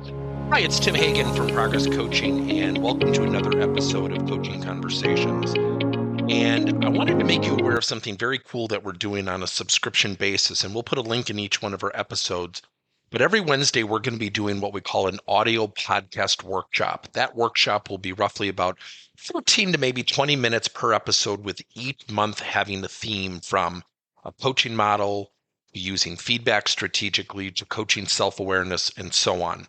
Hi, it's Tim Hagen from Progress Coaching, and welcome to another episode of Coaching Conversations. And I wanted to make you aware of something very cool that we're doing on a subscription basis, and we'll put a link in each one of our episodes. But every Wednesday, we're going to be doing what we call an audio podcast workshop. That workshop will be roughly about 14 to maybe 20 minutes per episode, with each month having a theme from a coaching model, using feedback strategically, to coaching self-awareness, and so on.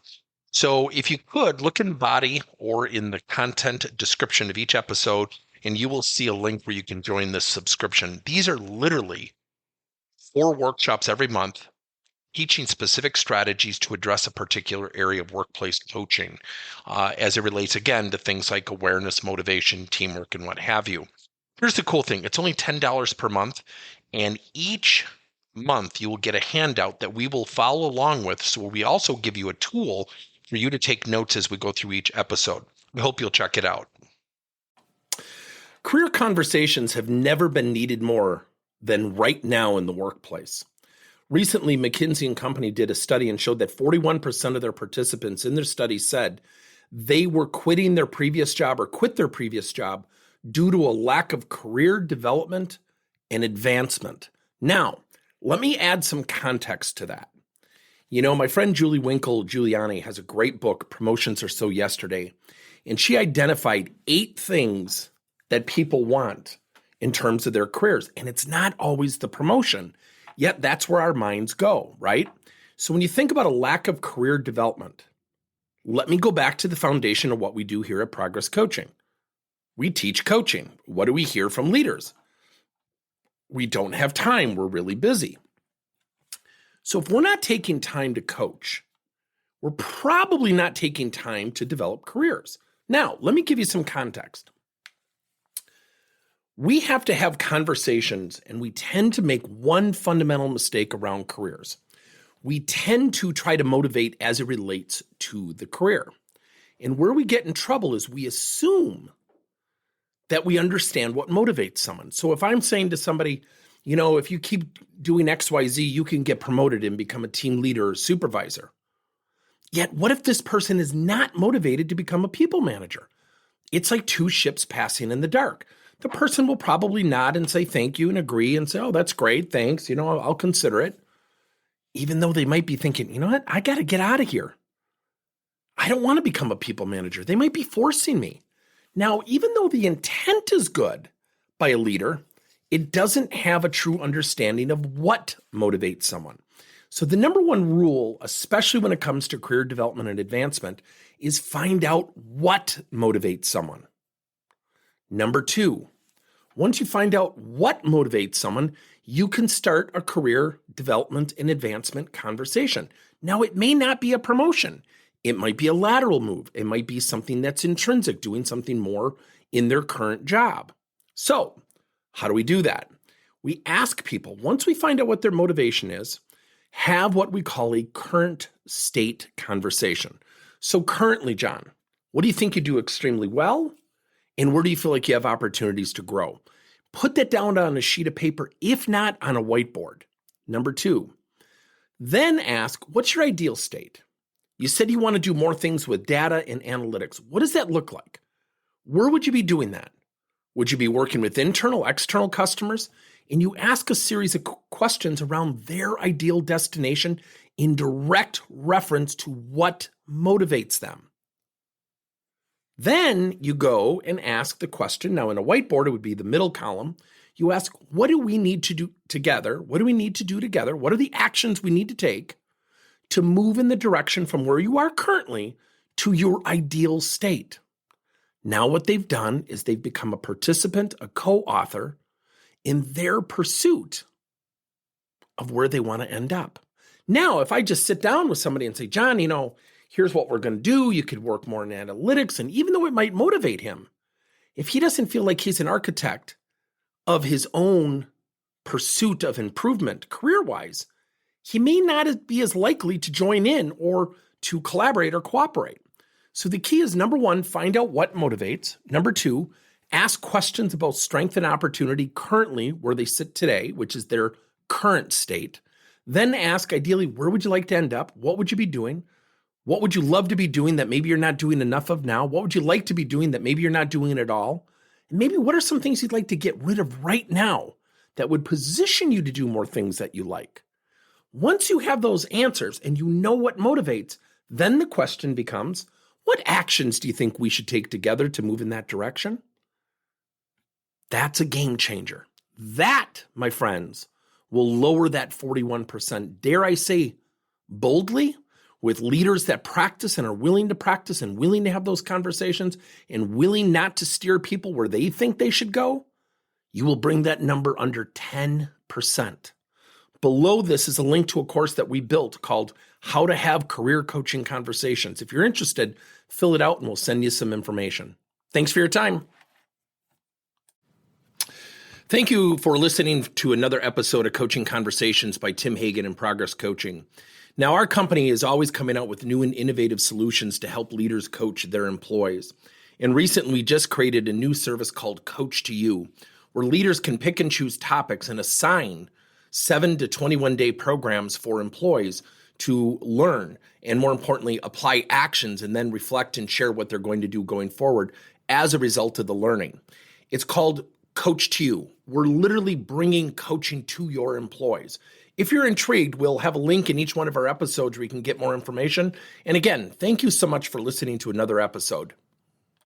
So if you could, look in the body or in the content description of each episode, and you will see a link where you can join this subscription. These are literally 4 workshops every month, teaching specific strategies to address a particular area of workplace coaching, as it relates, again, to things like awareness, motivation, teamwork, and what have you. Here's the cool thing. It's only $10 per month, and each month you will get a handout that we will follow along with. So we also give you a tool for you to take notes as we go through each episode. We hope you'll check it out. Career conversations have never been needed more than right now in the workplace. Recently, McKinsey and Company did a study and showed that 41% of their participants in their study said they were quitting their previous job or quit their previous job due to a lack of career development and advancement. Now, let me add some context to that. You know, my friend Julie Winkle Giuliani has a great book, Promotions Are So Yesterday, and she identified 8 things that people want in terms of their careers. And it's not always the promotion, yet that's where our minds go, right? So when you think about a lack of career development, let me go back to the foundation of what we do here at Progress Coaching. We teach coaching. What do we hear from leaders? We don't have time. We're really busy. So if we're not taking time to coach, we're probably not taking time to develop careers. Now, let me give you some context. We have to have conversations, and we tend to make one fundamental mistake around careers. We tend to try to motivate as it relates to the career. And where we get in trouble is we assume that we understand what motivates someone. So if I'm saying to somebody, you know, if you keep doing XYZ, you can get promoted and become a team leader or supervisor. Yet, what if this person is not motivated to become a people manager? It's like 2 ships passing in the dark. The person will probably nod and say thank you and agree and say, oh, that's great, thanks, I'll consider it. Even though they might be thinking, you know what, I got to get out of here. I don't want to become a people manager. They might be forcing me. Now, even though the intent is good by a leader, it doesn't have a true understanding of what motivates someone. So the number one rule, especially when it comes to career development and advancement, is find out what motivates someone. Number 2, once you find out what motivates someone, you can start a career development and advancement conversation. Now, it may not be a promotion. It might be a lateral move. It might be something that's intrinsic, doing something more in their current job. So, how do we do that? We ask people, once we find out what their motivation is, have what we call a current state conversation. So currently, John, what do you think you do extremely well? And where do you feel like you have opportunities to grow? Put that down on a sheet of paper, if not on a whiteboard. Number 2, then ask, what's your ideal state? You said you want to do more things with data and analytics. What does that look like? Where would you be doing that? Would you be working with internal, external customers? And you ask a series of questions around their ideal destination in direct reference to what motivates them. Then you go and ask the question. Now, in a whiteboard, it would be the middle column. You ask, what do we need to do together? What do we need to do together? What are the actions we need to take to move in the direction from where you are currently to your ideal state? Now what they've done is they've become a participant, a co-author in their pursuit of where they want to end up. Now, if I just sit down with somebody and say, John, here's what we're going to do. You could work more in analytics. And even though it might motivate him, if he doesn't feel like he's an architect of his own pursuit of improvement career-wise, he may not be as likely to join in or to collaborate or cooperate. So the key is, number 1, find out what motivates. Number 2, ask questions about strength and opportunity currently where they sit today, which is their current state. Then ask, ideally, where would you like to end up? What would you be doing? What would you love to be doing that maybe you're not doing enough of now? What would you like to be doing that maybe you're not doing at all? And maybe what are some things you'd like to get rid of right now that would position you to do more things that you like? Once you have those answers and you know what motivates, then the question becomes, what actions do you think we should take together to move in that direction? That's a game changer. That, my friends, will lower that 41%, dare I say, boldly, with leaders that practice and are willing to practice and willing to have those conversations and willing not to steer people where they think they should go. You will bring that number under 10%. Below this is a link to a course that we built called How to Have Career Coaching Conversations. If you're interested, fill it out and we'll send you some information. Thanks for your time. Thank you for listening to another episode of Coaching Conversations by Tim Hagen and Progress Coaching. Now, our company is always coming out with new and innovative solutions to help leaders coach their employees. And recently, we just created a new service called Coach to You, where leaders can pick and choose topics and assign 7 to 21-day programs for employees to learn and, more importantly, apply actions and then reflect and share what they're going to do going forward as a result of the learning. It's called Coach to You. We're literally bringing coaching to your employees. If you're intrigued, we'll have a link in each one of our episodes where you can get more information. And again, thank you so much for listening to another episode.